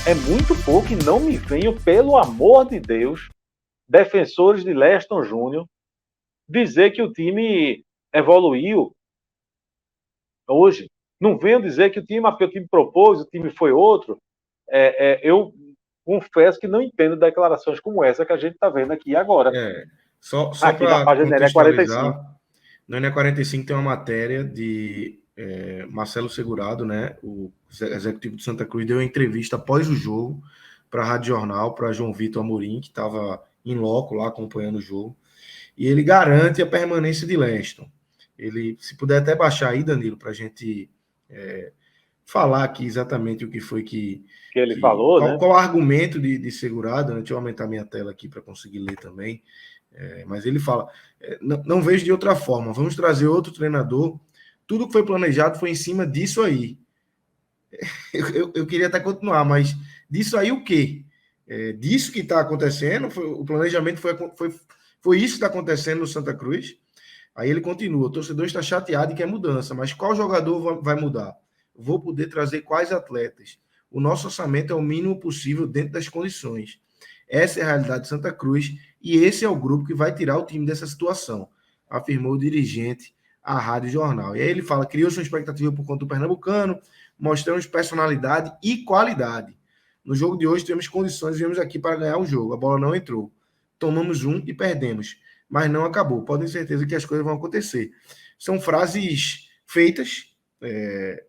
É muito pouco e não me venham, pelo amor de Deus, defensores de Leston Júnior, dizer que o time evoluiu hoje. Não venham dizer que o time, porque o time propôs, o time foi outro. Eu confesso que não entendo declarações como essa que a gente está vendo aqui agora, É, só aqui na para página NE 45. contextualizar, no NE45 tem uma matéria de Marcelo Segurado, né? O executivo de Santa Cruz deu uma entrevista após o jogo para a Rádio Jornal, para João Vitor Amorim, que estava em loco lá acompanhando o jogo, e ele garante a permanência de Leston. Ele, se puder até baixar aí, Danilo, para a gente falar aqui exatamente o que foi Que ele falou, né? qual o argumento de Segurado, né? Deixa eu aumentar minha tela aqui para conseguir ler também. Mas ele fala: não vejo de outra forma, vamos trazer outro treinador. Tudo que foi planejado foi em cima disso aí. Eu queria até continuar, mas disso aí o quê? Disso que está acontecendo, o planejamento foi isso que está acontecendo no Santa Cruz. Aí ele continua: o torcedor está chateado e quer mudança, mas qual jogador vai mudar? Vou poder trazer quais atletas? O nosso orçamento é o mínimo possível dentro das condições. Essa é a realidade de Santa Cruz e esse é o grupo que vai tirar o time dessa situação, afirmou o dirigente à Rádio Jornal. E aí ele fala: criou-se uma expectativa por conta do Pernambucano, mostramos personalidade e qualidade. No jogo de hoje temos condições, viemos aqui para ganhar o jogo. A bola não entrou. Tomamos um e perdemos, mas não acabou. Podem ter certeza que as coisas vão acontecer. São frases feitas,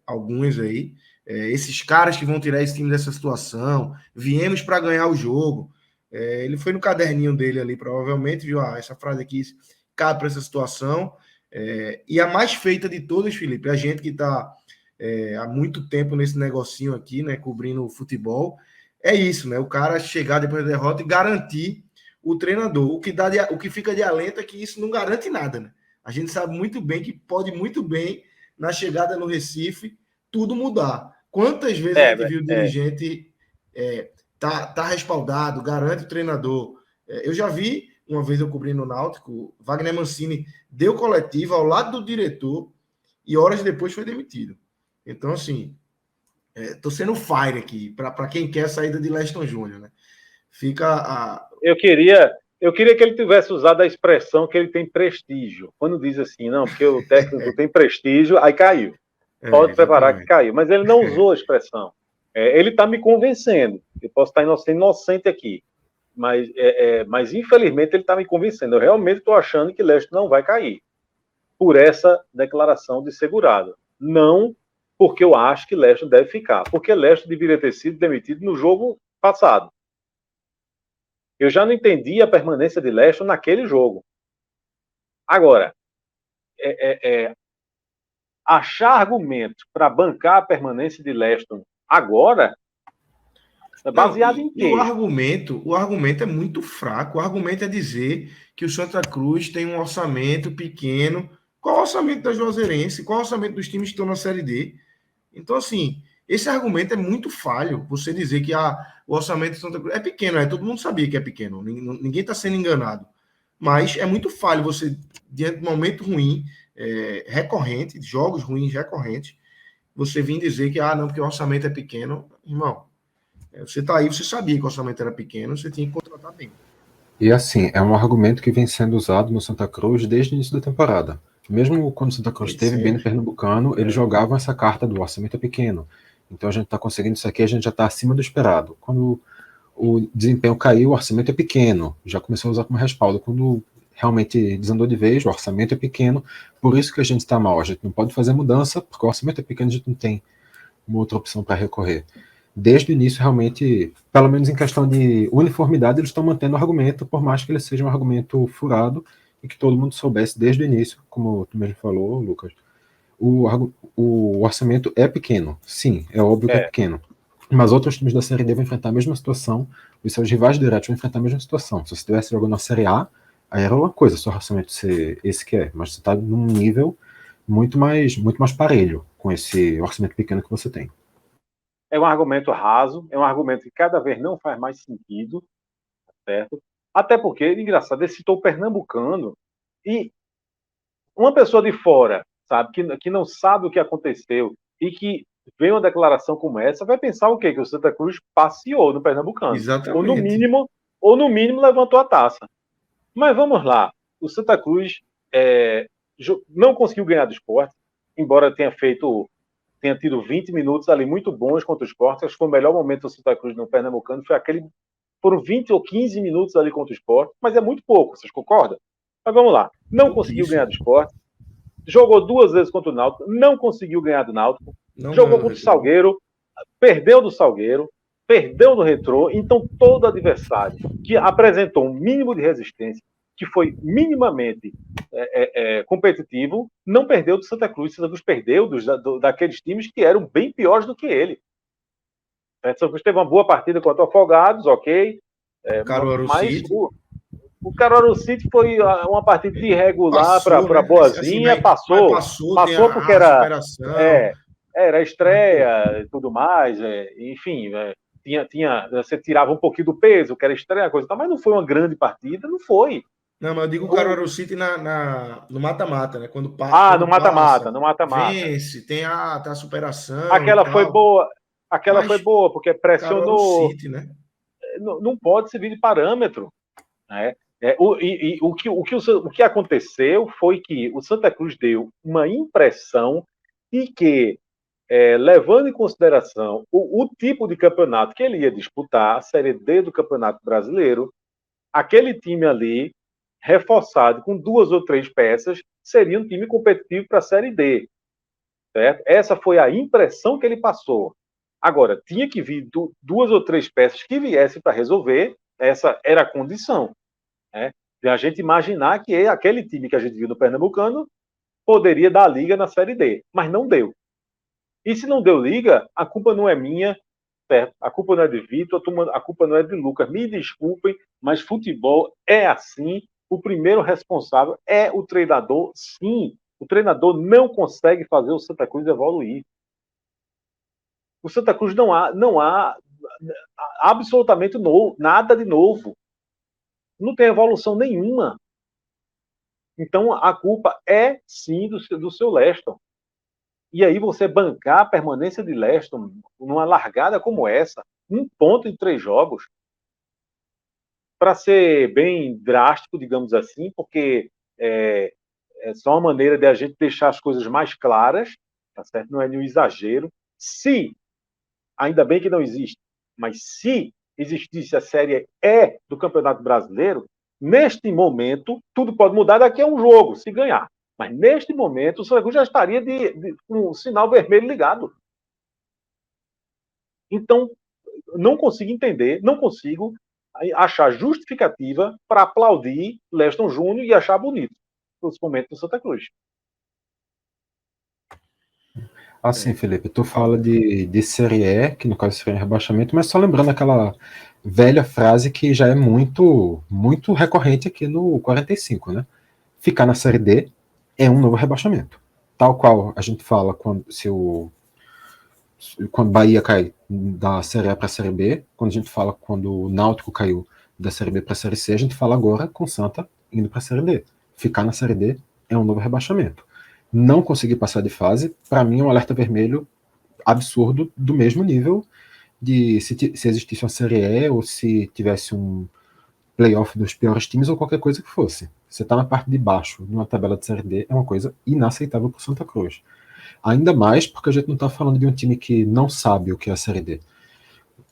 algumas aí. Esses caras que vão tirar esse time dessa situação, viemos para ganhar o jogo. Ele foi no caderninho dele ali, provavelmente, viu? Essa frase aqui cabe para essa situação. E a mais feita de todas, Felipe, a gente que está há muito tempo nesse negocinho aqui, né, cobrindo o futebol, é isso, né? O cara chegar depois da derrota e garantir o treinador. O que fica de alento é que isso não garante nada, né? A gente sabe muito bem que pode muito bem, na chegada no Recife, tudo mudar. Quantas vezes a É, gente viu o é, dirigente tá respaldado, garante o treinador. Eu já vi, uma vez eu cobri no Náutico, Wagner Mancini deu coletiva ao lado do diretor e horas depois foi demitido. Então, assim, tô sendo fire aqui, para quem quer a saída de Leston Júnior, né? Fica a. eu queria que ele tivesse usado a expressão que ele tem prestígio. Quando diz assim, não, porque o técnico tem prestígio, aí caiu. Pode preparar que Exatamente. caiu. Mas ele não usou a expressão. Ele está me convencendo. Eu posso estar inocente aqui. Mas infelizmente ele está me convencendo. Eu realmente estou achando que Leste não vai cair por essa declaração de segurado. Não porque eu acho que Leste deve ficar. Porque Leste deveria ter sido demitido no jogo passado. Eu já não entendi a permanência de Leste naquele jogo. Agora, achar argumentos para bancar a permanência de Leston agora é Não, baseado em e quê? o argumento é muito fraco. O argumento é dizer que o Santa Cruz tem um orçamento pequeno. Qual o orçamento da Juazeirense? Qual o orçamento dos times que estão na Série D? Então, assim, esse argumento é muito falho. Você dizer que o orçamento de Santa Cruz é pequeno, todo mundo sabia que é pequeno, ninguém está sendo enganado. Mas é muito falho você, diante de um momento ruim, recorrente, jogos ruins recorrentes, você vir dizer que, não, porque o orçamento é pequeno. Irmão, você está aí, você sabia que o orçamento era pequeno, você tinha que contratar bem. E assim, é um argumento que vem sendo usado no Santa Cruz desde o início da temporada. Mesmo quando o Santa Cruz Desde esteve bem no sempre. Pernambucano, eles jogavam essa carta do orçamento é pequeno. Então a gente está conseguindo isso aqui, a gente já está acima do esperado. Quando o desempenho caiu, o orçamento é pequeno. Já começou a usar como respaldo. Quando realmente desandou de vez, o orçamento é pequeno, por isso que a gente está mal. A gente não pode fazer mudança, porque o orçamento é pequeno, a gente não tem uma outra opção para recorrer. Desde o início, realmente, pelo menos em questão de uniformidade, eles estão mantendo o argumento, por mais que ele seja um argumento furado e que todo mundo soubesse desde o início, como tu mesmo falou, Lucas. O orçamento é pequeno, sim, é óbvio que é É, pequeno. Mas outros times da Série D vão enfrentar a mesma situação, os seus rivais diretos vão enfrentar a mesma situação. Se você estivesse jogando na Série A, aí era uma coisa, seu orçamento ser esse que é, mas você está num nível muito mais parelho com esse orçamento pequeno que você tem. é um argumento raso, é um argumento que cada vez não faz mais sentido, certo? Até porque, engraçado, ele citou o pernambucano e uma pessoa de fora, sabe, que não sabe o que aconteceu e que vê uma declaração como essa, vai pensar o quê? Que o Santa Cruz passeou no Pernambucano. Exatamente. Ou no mínimo levantou a taça. Mas vamos lá. O Santa Cruz não conseguiu ganhar do Sport, embora tenha tido 20 minutos ali muito bons contra o Sport. Acho que foi o melhor momento do Santa Cruz no Pernambucano. Foram 20 ou 15 minutos ali contra o Sport, mas é muito pouco, vocês concordam? Mas vamos lá. Não conseguiu ganhar do Sport. Jogou 2 vezes contra o Náutico, não conseguiu ganhar do Náutico. Jogou contra o Salgueiro, perdeu do Salgueiro, perdeu do Retrô. Então, todo adversário que apresentou um mínimo de resistência, que foi minimamente competitivo, não perdeu do Santa Cruz. Santa Cruz perdeu daqueles times que eram bem piores do que ele. O Santa Cruz teve uma boa partida contra o Afogados, ok. Caruaru City. O Caruaru City foi uma partida irregular para boazinha, assim, passou porque era estreia e tudo mais, enfim, você tirava um pouquinho do peso, que era estreia, coisa e tal, mas não foi uma grande partida, não foi. Não, mas eu digo o Caruaru City no mata-mata, né? Quando passa. No mata-mata. Vence, tem a superação. Aquela foi boa, porque pressionou. City, né? Não pode servir de parâmetro, né? O que aconteceu foi que o Santa Cruz deu uma impressão de que, levando em consideração o tipo de campeonato que ele ia disputar, a Série D do Campeonato Brasileiro, aquele time ali, reforçado com 2 ou 3 peças, seria um time competitivo para a Série D. Certo? Essa foi a impressão que ele passou. Agora, tinha que vir 2 ou 3 peças que viessem para resolver, essa era a condição. De a gente imaginar que aquele time que a gente viu no Pernambucano poderia dar liga na Série D, mas não deu. E se não deu liga, a culpa não é minha, certo? A culpa não é de Vitor, a culpa não é de Lucas. Me desculpem, mas futebol é assim. O primeiro responsável é o treinador, sim. O treinador não consegue fazer o Santa Cruz evoluir. O Santa Cruz não há absolutamente nada de novo. Não tem evolução nenhuma. Então, a culpa é, sim, do seu Leston. E aí você bancar a permanência de Leston numa largada como essa, 1 ponto em 3 jogos, para ser bem drástico, digamos assim, porque é só uma maneira de a gente deixar as coisas mais claras, tá certo? Não é nenhum exagero. Se, ainda bem que não existe, mas se existisse a Série E do Campeonato Brasileiro, neste momento, tudo pode mudar daqui a um jogo, se ganhar. Mas neste momento, o Santa Cruz já estaria com um sinal vermelho ligado. Então, não consigo entender, não consigo achar justificativa para aplaudir Leston Júnior e achar bonito os momentos do Santa Cruz. Assim, Felipe, tu fala de Série E, que no caso seria rebaixamento, mas só lembrando aquela velha frase que já é muito, muito recorrente aqui no 45, né? Ficar na Série D é um novo rebaixamento. Tal qual a gente fala quando Bahia cai da Série A para a Série B, quando a gente fala quando o Náutico caiu da Série B para a Série C, a gente fala agora com o Santa indo para a Série D. Ficar na Série D é um novo rebaixamento. Não conseguir passar de fase, para mim é um alerta vermelho absurdo, do mesmo nível de se existisse uma Série E ou se tivesse um playoff dos piores times ou qualquer coisa que fosse. Você está na parte de baixo, numa tabela de Série D, é uma coisa inaceitável para o Santa Cruz. Ainda mais porque a gente não está falando de um time que não sabe o que é a Série D.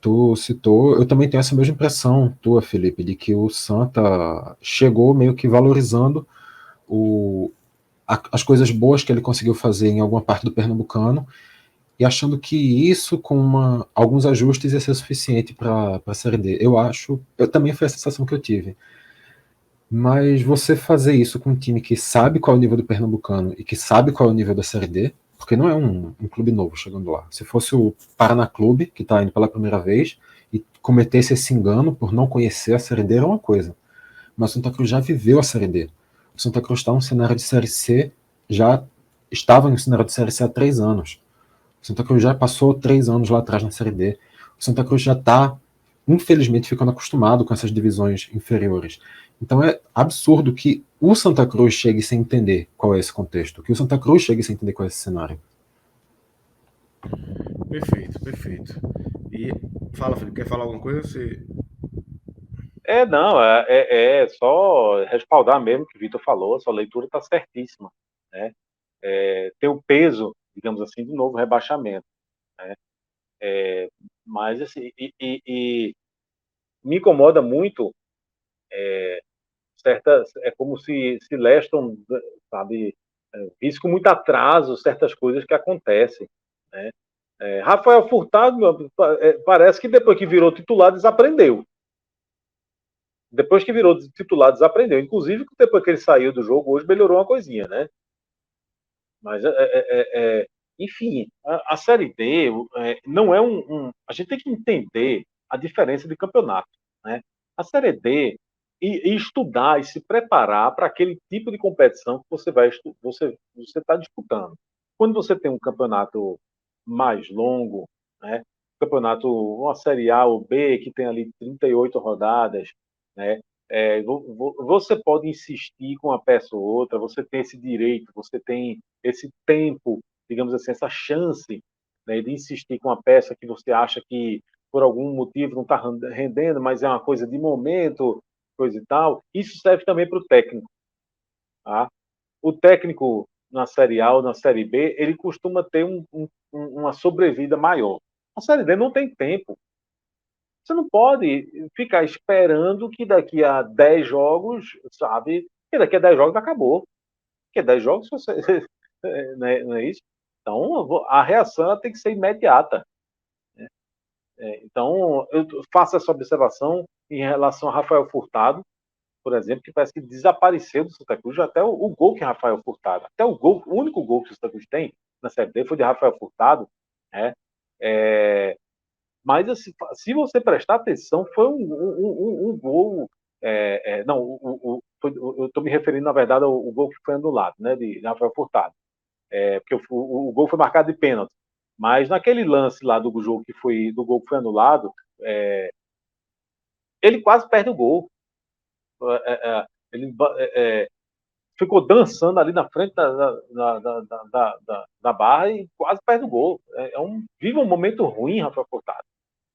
Tu citou, eu também tenho essa mesma impressão tua, Felipe, de que o Santa chegou meio que valorizando as coisas boas que ele conseguiu fazer em alguma parte do Pernambucano e achando que isso com alguns ajustes ia ser suficiente para a Série D. Eu também foi a sensação que eu tive. Mas você fazer isso com um time que sabe qual é o nível do Pernambucano e que sabe qual é o nível da Série D, porque não é um clube novo chegando lá. Se fosse o Paraná Clube, que está indo pela primeira vez, e cometesse esse engano por não conhecer a Série D, era uma coisa. Mas o Santa Cruz já viveu a Série D. O Santa Cruz está em um cenário de Série C, já estava em um cenário de Série C há 3 anos. O Santa Cruz já passou 3 anos lá atrás na Série D. O Santa Cruz já está, infelizmente, ficando acostumado com essas divisões inferiores. Então é absurdo que o Santa Cruz chegue sem entender qual é esse contexto, que o Santa Cruz chegue sem entender qual é esse cenário. Perfeito. E fala, Felipe, quer falar alguma coisa? Você... Não, é só respaldar mesmo o que o Vitor falou, a sua leitura está certíssima, né? Tem o peso, digamos assim, do novo rebaixamento, né? Mas, assim, e me incomoda muito é como se Leston, sabe, visse com muito atraso certas coisas que acontecem, né? Rafael Furtado, parece que depois que virou titular, desaprendeu. Depois que virou titular, desaprendeu. Inclusive, depois que ele saiu do jogo, hoje melhorou uma coisinha, né? Mas, enfim, a Série D não é A gente tem que entender a diferença de campeonato, né? A Série D e estudar e se preparar para aquele tipo de competição que você está disputando. Quando você tem um campeonato mais longo, né? Campeonato, uma Série A ou B, que tem ali 38 rodadas, né? Você pode insistir com uma peça ou outra, você tem esse direito, você tem esse tempo, digamos assim, essa chance, né, de insistir com uma peça que você acha que por algum motivo não está rendendo, mas é uma coisa de momento, coisa e tal. Isso serve também para o técnico. Tá? O técnico na Série A ou na Série B, ele costuma ter uma sobrevida maior. A Série D não tem tempo. Você não pode ficar esperando que daqui a 10 jogos, sabe? Que daqui a 10 jogos acabou. Porque 10 jogos, você, não é isso? Então, a reação ela tem que ser imediata. Né? Então, eu faço essa observação em relação a Rafael Furtado, por exemplo, que parece que desapareceu do Santa Cruz, até o gol que Rafael Furtado, até o único gol que o Santa Cruz tem na Série D foi de Rafael Furtado, né? Mas, assim, se você prestar atenção, foi um gol. Não, eu estou me referindo, na verdade, ao gol que foi anulado, né, de Rafael Furtado. Porque o gol foi marcado de pênalti. Mas naquele lance lá do gol que foi anulado, ele quase perde o gol. Ele ficou dançando ali na frente da barra e quase perde o gol. Vive um momento ruim, Rafael Furtado.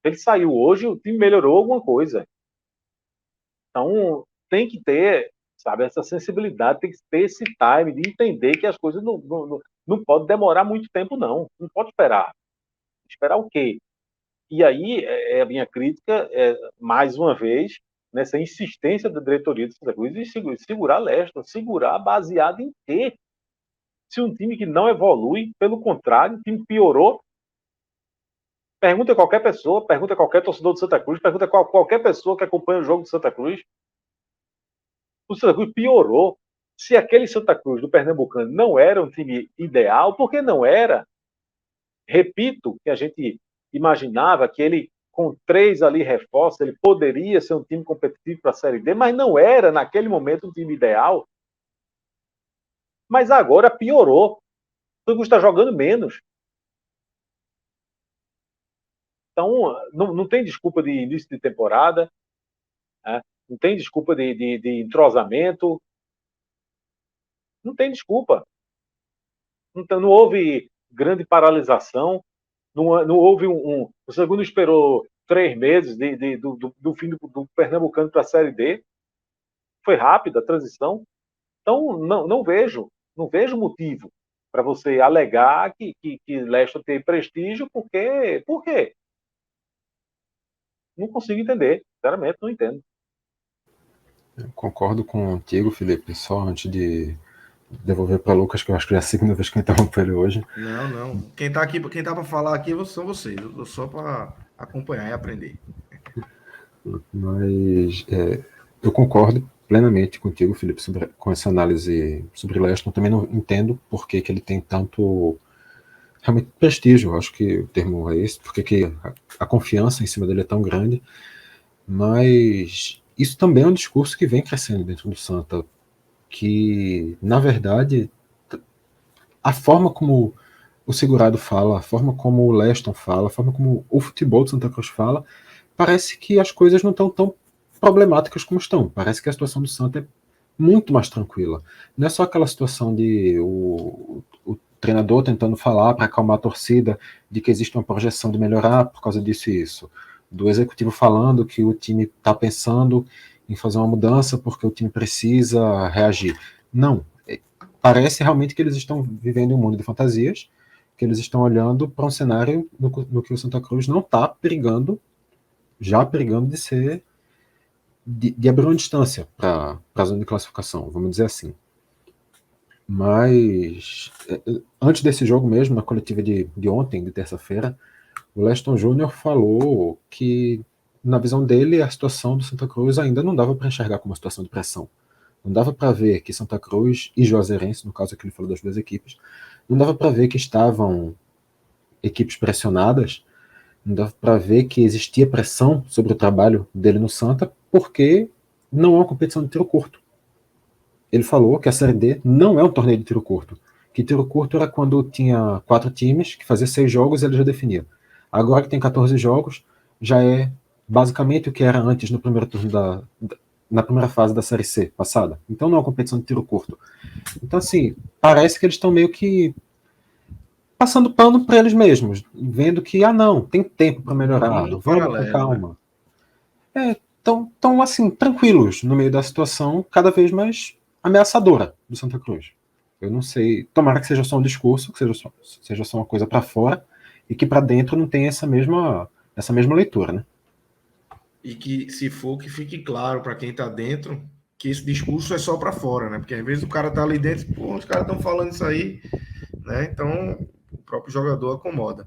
Ele saiu hoje, o time melhorou alguma coisa. Então, tem que ter, sabe, essa sensibilidade, tem que ter esse time de entender que as coisas não podem demorar muito tempo, não. Não pode esperar. Esperar o quê? E aí, a minha crítica, mais uma vez, nessa insistência da diretoria do Santa Cruz de segurar Leston. Segurar baseado em quê? Se um time que não evolui, pelo contrário, o time piorou. Pergunta a qualquer pessoa, pergunta a qualquer torcedor do Santa Cruz, pergunta a qualquer pessoa que acompanha o jogo do Santa Cruz. O Santa Cruz piorou. Se aquele Santa Cruz do Pernambucano não era um time ideal, por que não era? Repito, que a gente imaginava que ele, com 3 ali reforços, ele poderia ser um time competitivo para a Série D, mas não era, naquele momento, um time ideal. Mas agora piorou. O Santa Cruz está jogando menos. Então, não tem desculpa de início de temporada, né? Não tem desculpa de entrosamento, não tem desculpa. Então, não houve grande paralisação, não houve o segundo esperou 3 meses do fim do Pernambucano para a Série D, foi rápida a transição. Então, não vejo motivo para você alegar que Leston tem prestígio, porque por quê? Não consigo entender, sinceramente, não entendo. Eu concordo contigo, Felipe, só antes de devolver para Lucas, que eu acho que é a segunda vez que eu interrompo ele hoje. Não. Quem tá para falar aqui são vocês. Eu tô só para acompanhar e aprender. Mas eu concordo plenamente contigo, Felipe, com essa análise sobre Leston. Também não entendo por que ele tem tanto realmente prestígio. Eu acho que o termo é esse, porque que a confiança em cima dele é tão grande. Mas isso também é um discurso que vem crescendo dentro do Santa, que, na verdade, a forma como o Segurado fala, a forma como o Leston fala, a forma como o futebol de Santa Cruz fala, parece que as coisas não estão tão problemáticas como estão. Parece que a situação do Santa é muito mais tranquila. Não é só aquela situação de o treinador tentando falar para acalmar a torcida de que existe uma projeção de melhorar por causa disso e isso. Do executivo falando que o time está pensando em fazer uma mudança porque o time precisa reagir. Não. Parece realmente que eles estão vivendo um mundo de fantasias, que eles estão olhando para um cenário no que o Santa Cruz não está perigando de ser de abrir uma distância para a zona de classificação, vamos dizer assim. Mas antes desse jogo mesmo, na coletiva de ontem, de terça-feira, o Leston Júnior falou que, na visão dele, a situação do Santa Cruz ainda não dava para enxergar como uma situação de pressão. Não dava para ver que Santa Cruz e Juazeirense, no caso que ele falou das duas equipes, não dava para ver que estavam equipes pressionadas, não dava para ver que existia pressão sobre o trabalho dele no Santa, porque não é uma competição de tiro curto. Ele falou que a Série D não é um torneio de tiro curto. Que tiro curto era quando tinha 4 times, que fazia 6 jogos e ele já definia. Agora que tem 14 jogos, já é basicamente o que era antes no primeiro turno na primeira fase da Série C passada. Então não é uma competição de tiro curto. Então, assim, parece que eles estão meio que passando pano para eles mesmos, vendo que, não, tem tempo para melhorar, vamos com calma. Estão, assim, tranquilos no meio da situação cada vez mais ameaçadora do Santa Cruz. Eu não sei, tomara que seja só um discurso, que seja só uma coisa para fora, e que para dentro não tenha essa mesma leitura, né? E que, se for, que fique claro para quem está dentro que esse discurso é só para fora, né? Porque às vezes o cara tá ali dentro, pô, os caras estão falando isso aí, né? Então o próprio jogador acomoda.